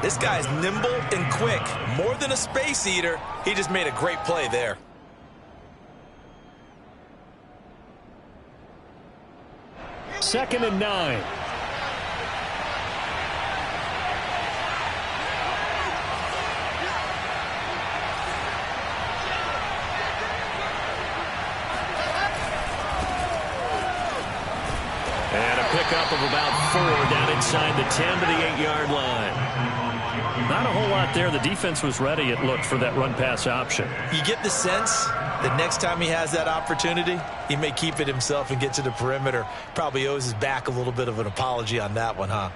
This guy's nimble and quick. More than a space eater, he just made a great play there. Second and 9. And a pickup of about 4 down inside the 10 to the 8-yard line. Not a whole lot there. The defense was ready, it looked, for that run-pass option. You get the sense that next time he has that opportunity, he may keep it himself and get to the perimeter. Probably owes his back a little bit of an apology on that one, huh?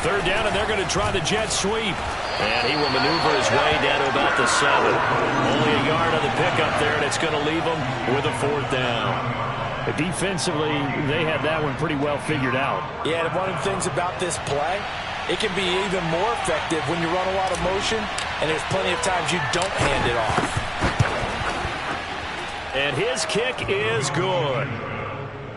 Third down, and they're going to try the jet sweep. And he will maneuver his way down to about the 7. Only a yard on the pickup there, and it's going to leave him with a 4th down. But defensively, they had that one pretty well figured out. Yeah, and one of the things about this play, it can be even more effective when you run a lot of motion, and there's plenty of times you don't hand it off. And his kick is good.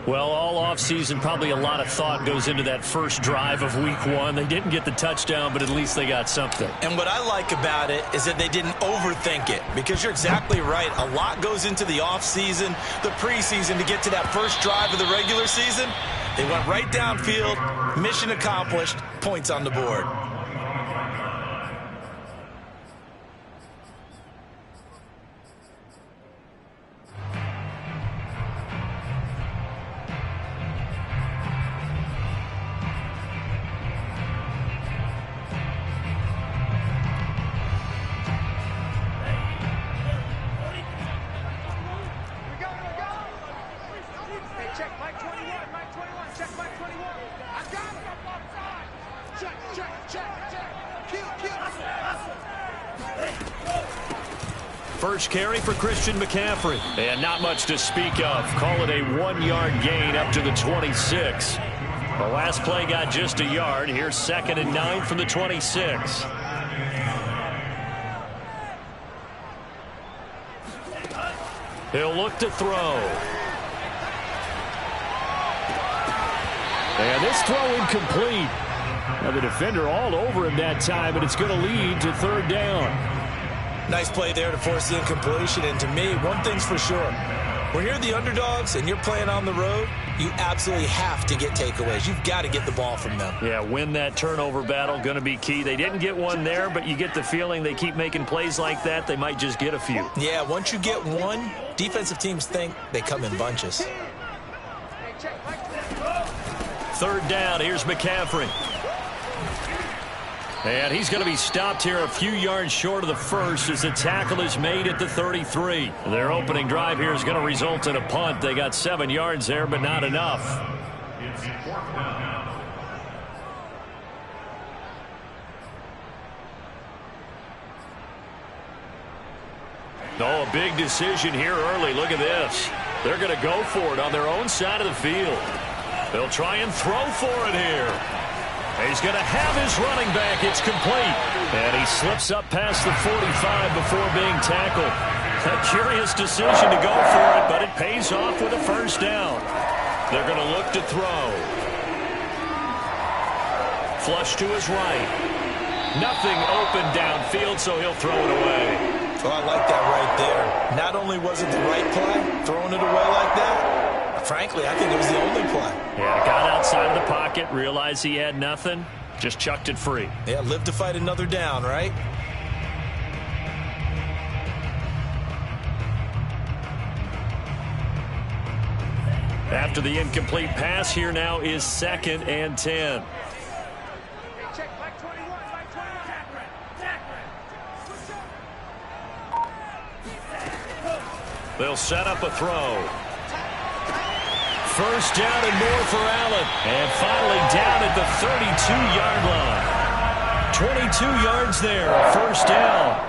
Well, all offseason, probably a lot of thought goes into that first drive of week 1. They didn't get the touchdown, but at least they got something. And what I like about it is that they didn't overthink it, because you're exactly right. A lot goes into the offseason, the preseason, to get to that first drive of the regular season. They went right downfield, mission accomplished, points on the board. First carry for Christian McCaffrey. And not much to speak of. Call it a 1-yard gain up to the 26. The last play got just a yard. Here's 2nd and 9 from the 26. He'll look to throw. And this throw incomplete. Now the defender all over him that time, and it's going to lead to 3rd down. Nice play there to force the incompletion. And to me, one thing's for sure. When you're the underdogs and you're playing on the road, you absolutely have to get takeaways. You've got to get the ball from them. Yeah, win that turnover battle, going to be key. They didn't get one there, but you get the feeling they keep making plays like that, they might just get a few. Yeah, once you get one, defensive teams think they come in bunches. 3rd down, here's McCaffrey. And he's going to be stopped here a few yards short of the first as the tackle is made at the 33. Their opening drive here is going to result in a punt. They got 7 yards there, but not enough. Oh, a big decision here early. Look at this. They're going to go for it on their own side of the field. They'll try and throw for it here. He's going to have his running back. It's complete. And he slips up past the 45 before being tackled. A curious decision to go for it, but it pays off with a 1st down. They're going to look to throw. Flush to his right. Nothing open downfield, so he'll throw it away. Oh, I like that right there. Not only was it the right play, throwing it away like that, frankly, I think it was the only play. Yeah, got outside of the pocket, realized he had nothing, just chucked it free. Yeah, live to fight another down, right? After the incomplete pass, here now is 2nd and 10. They'll set up a throw. 1st down and more for Allen. And finally down at the 32-yard line. 22 yards there, 1st down.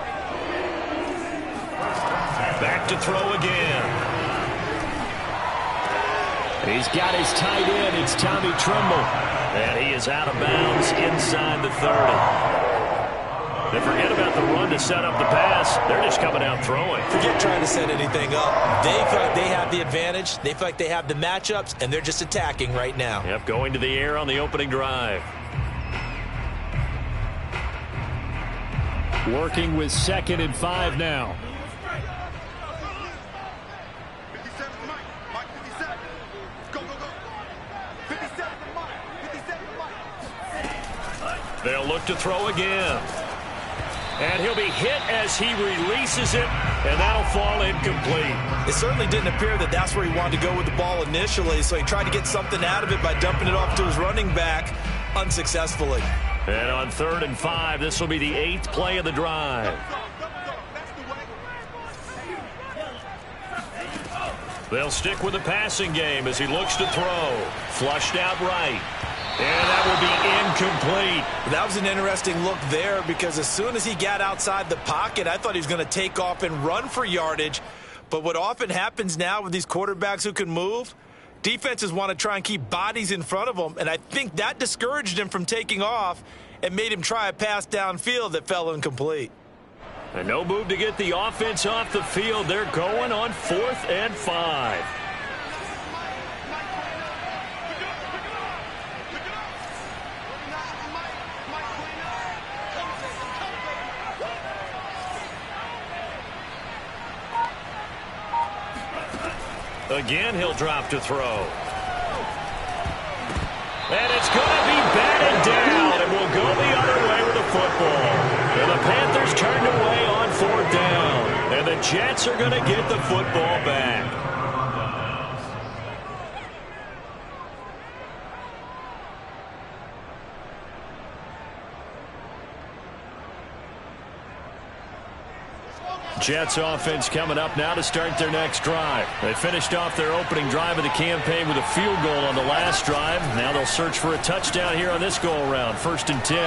Back to throw again. He's got his tight end. It's Tommy Tremble. And he is out of bounds inside the 30. They forget about the run to set up the pass. They're just coming out throwing. Forget trying to set anything up. They feel like they have the advantage. They feel like they have the matchups, and they're just attacking right now. Yep, going to the air on the opening drive. Working with 2nd and 5 now. They'll look to throw again. And he'll be hit as he releases it, and that'll fall incomplete. It certainly didn't appear that that's where he wanted to go with the ball initially, so he tried to get something out of it by dumping it off to his running back unsuccessfully. And on 3rd and 5, this will be the 8th play of the drive. They'll stick with the passing game as he looks to throw. Flushed out right. And that will be incomplete. That was an interesting look there because as soon as he got outside the pocket, I thought he was going to take off and run for yardage. But what often happens now with these quarterbacks who can move, defenses want to try and keep bodies in front of them, and I think that discouraged him from taking off and made him try a pass downfield that fell incomplete. And no move to get the offense off the field. They're going on 4th and 5. Again, he'll drop to throw. And it's going to be batted down, and we'll go the other way with the football. And the Panthers turned away on 4th down. And the Jets are going to get the football back. Jets offense coming up now to start their next drive. They finished off their opening drive of the campaign with a field goal on the last drive. Now they'll search for a touchdown here on this go-around. 1st and 10.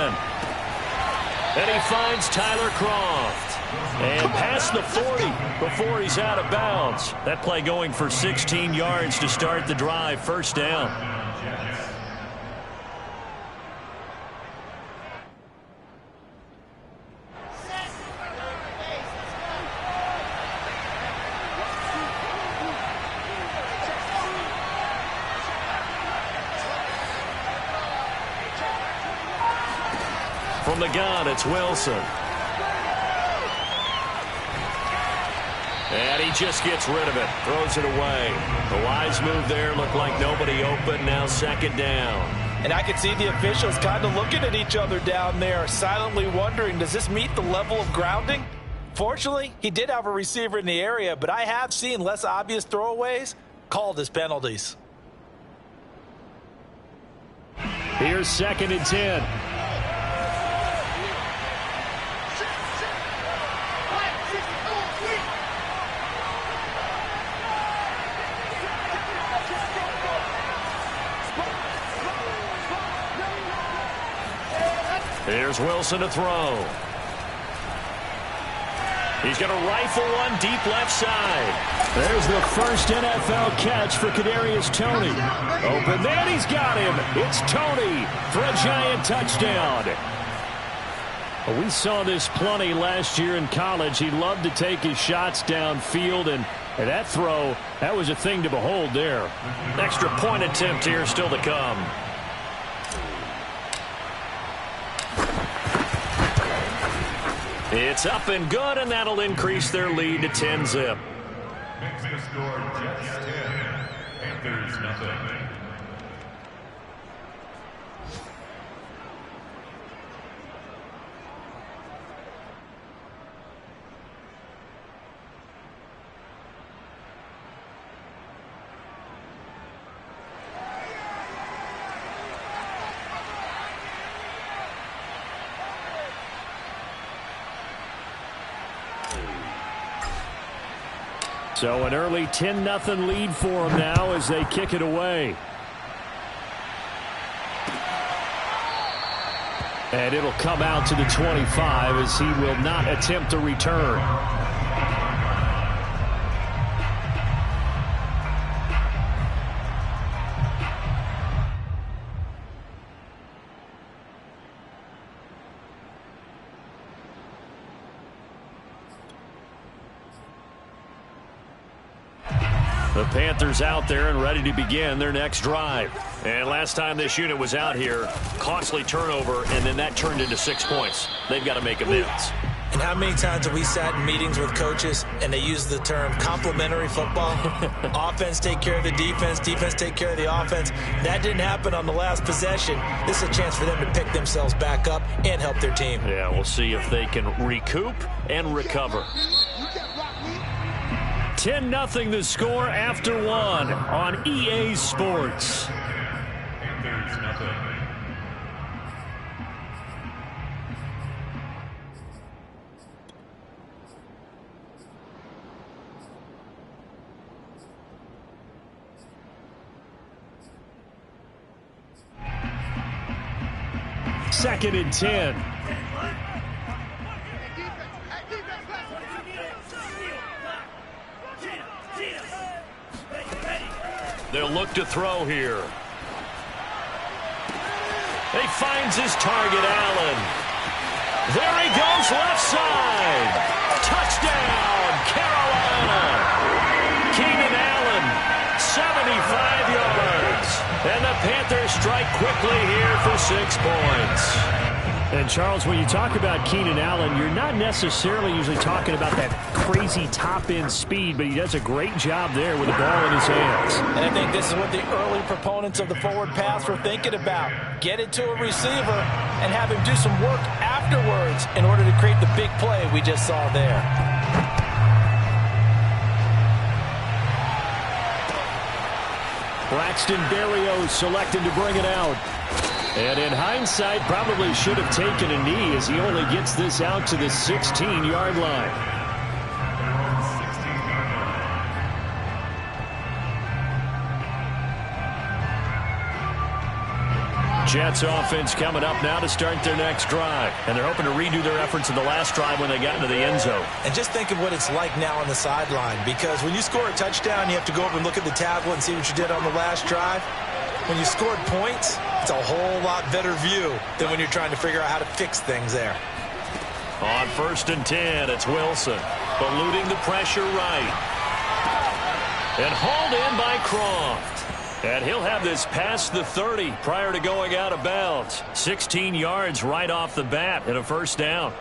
And he finds Tyler Croft. And past the 40 before he's out of bounds. That play going for 16 yards to start the drive. 1st down. From the gun, it's Wilson. And he just gets rid of it. Throws it away. The wise move there. Looked like nobody open. Now 2nd down. And I can see the officials kind of looking at each other down there, silently wondering, does this meet the level of grounding? Fortunately, he did have a receiver in the area, but I have seen less obvious throwaways called as penalties. Here's 2nd and 10. Here's Wilson to throw. He's going to rifle one deep left side. There's the first NFL catch for Kadarius Toney. Open, then he's got him. It's Toney for a giant touchdown. We saw this plenty last year in college. He loved to take his shots downfield, and that throw, that was a thing to behold there. Extra point attempt here still to come. It's up and good, and that'll increase their lead to 10-zip. Makes the score Jets 10, Panthers nothing. So an early 10-0 lead for them now as they kick it away. And it'll come out to the 25 as he will not attempt a return. The Panthers out there and ready to begin their next drive. And last time this unit was out here, costly turnover, and then that turned into 6 points. They've got to make amends. And how many times have we sat in meetings with coaches and they use the term complementary football? Offense take care of the defense, defense take care of the offense. That didn't happen on the last possession. This is a chance for them to pick themselves back up and help their team. Yeah, we'll see if they can recoup and recover. 10-0 the score after one on EA Sports. Panthers nothing. Second and 10. They'll look to throw here. He finds his target, Allen. There he goes, left side. Touchdown, Carolina. Keenan Allen, 75 yards. And the Panthers strike quickly here for 6 points. And, Charles, when you talk about Keenan Allen, you're not necessarily usually talking about that crazy top-end speed, but he does a great job there with the ball in his hands. And I think this is what the early proponents of the forward pass were thinking about. Get it to a receiver and have him do some work afterwards in order to create the big play we just saw there. Braxton Berrios selected to bring it out. And in hindsight, probably should have taken a knee as he only gets this out to the 16-yard line. Jets offense coming up now to start their next drive. And they're hoping to redo their efforts in the last drive when they got into the end zone. And just think of what it's like now on the sideline, because when you score a touchdown, you have to go over and look at the tablet and see what you did on the last drive. When you scored points, it's a whole lot better view than when you're trying to figure out how to fix things there. On 1st and 10, it's Wilson. Eluding the pressure right. And hauled in by Croft. And he'll have this past the 30 prior to going out of bounds. 16 yards right off the bat and a first down.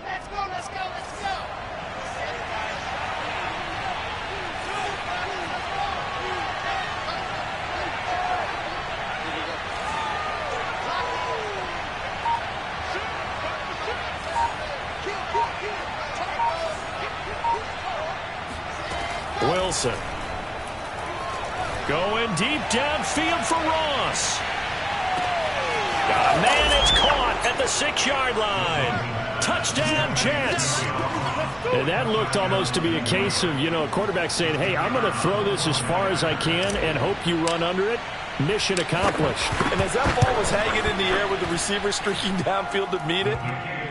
Let's go, let's go, let's go. Wilson. Going deep downfield for Ross. Got a man, it's caught at the 6-yard line. Touchdown, Jets. And that looked almost to be a case of, a quarterback saying, hey, I'm going to throw this as far as I can and hope you run under it. Mission accomplished. And as that ball was hanging in the air with the receiver streaking downfield to meet it,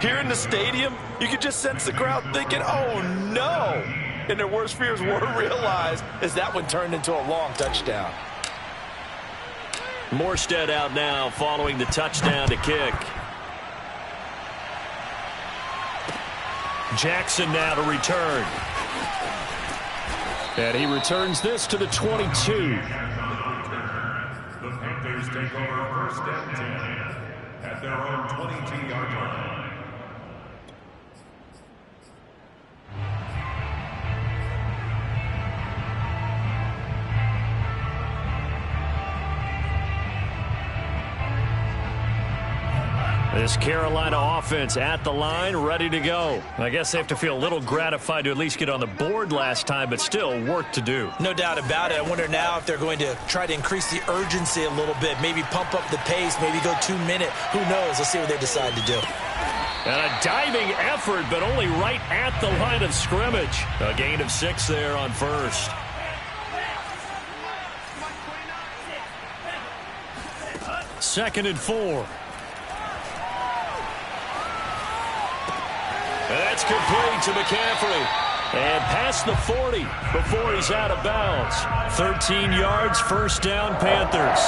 here in the stadium, you could just sense the crowd thinking, oh, no. And their worst fears were realized as that one turned into a long touchdown. Morstead out now following the touchdown to kick. Jackson now to return. And he returns this to the 22. The Panthers take over 1st and 10 at their own 22-yard line. This Carolina offense at the line, ready to go. I guess they have to feel a little gratified to at least get on the board last time, but still work to do. No doubt about it. I wonder now if they're going to try to increase the urgency a little bit, maybe pump up the pace, maybe go 2-minute. Who knows? Let's see what they decide to do. And a diving effort, but only right at the line of scrimmage. A gain of 6 there on first. Second and 4. That's complete to McCaffrey. And past the 40 before he's out of bounds. 13 yards, first down, Panthers.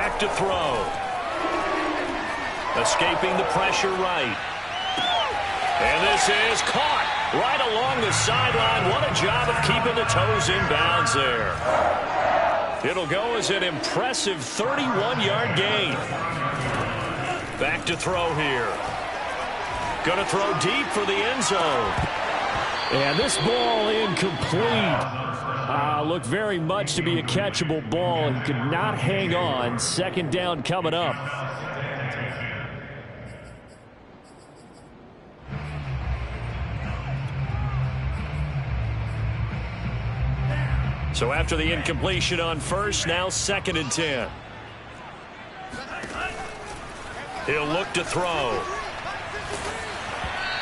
Back to throw. Escaping the pressure right. And this is caught right along the sideline. What a job of keeping the toes in bounds there. It'll go as an impressive 31-yard gain. Back to throw here. Going to throw deep for the end zone. And this ball incomplete. Looked very much to be a catchable ball and could not hang on. Second down coming up. So after the incompletion on first, now 2nd and 10. He'll look to throw.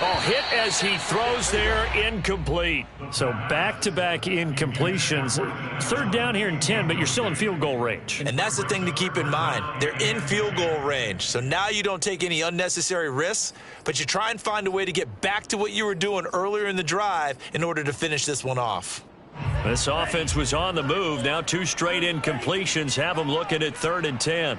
Oh, hit as he throws there, incomplete. So back-to-back incompletions. 3rd down here and 10, but you're still in field goal range. And that's the thing to keep in mind. They're in field goal range. So now you don't take any unnecessary risks, but you try and find a way to get back to what you were doing earlier in the drive in order to finish this one off. This offense was on the move. Now 2 straight incompletions have them looking at 3rd and 10.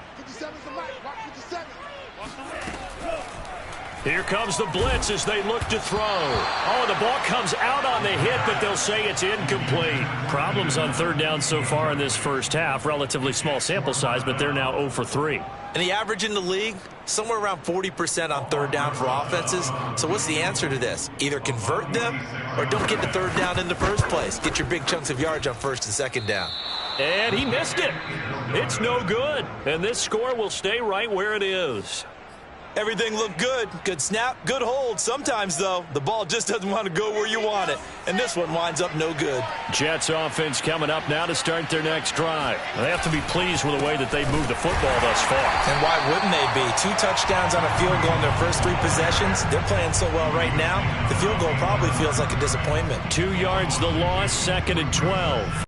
Here comes the blitz as they look to throw. Oh, the ball comes out on the hit, but they'll say it's incomplete. Problems on 3rd down so far in this first half. Relatively small sample size, but they're now 0 for 3. And the average in the league, somewhere around 40% on 3rd down for offenses. So what's the answer to this? Either convert them or don't get to 3rd down in the first place. Get your big chunks of yards on 1st and 2nd down. And he missed it. It's no good. And this score will stay right where it is. Everything looked good. Good snap, good hold. Sometimes, though, the ball just doesn't want to go where you want it. And this one winds up no good. Jets offense coming up now to start their next drive. They have to be pleased with the way that they've moved the football thus far. And why wouldn't they be? 2 touchdowns on a field goal in their first 3 possessions. They're playing so well right now, the field goal probably feels like a disappointment. 2 yards the loss, 2nd and 12.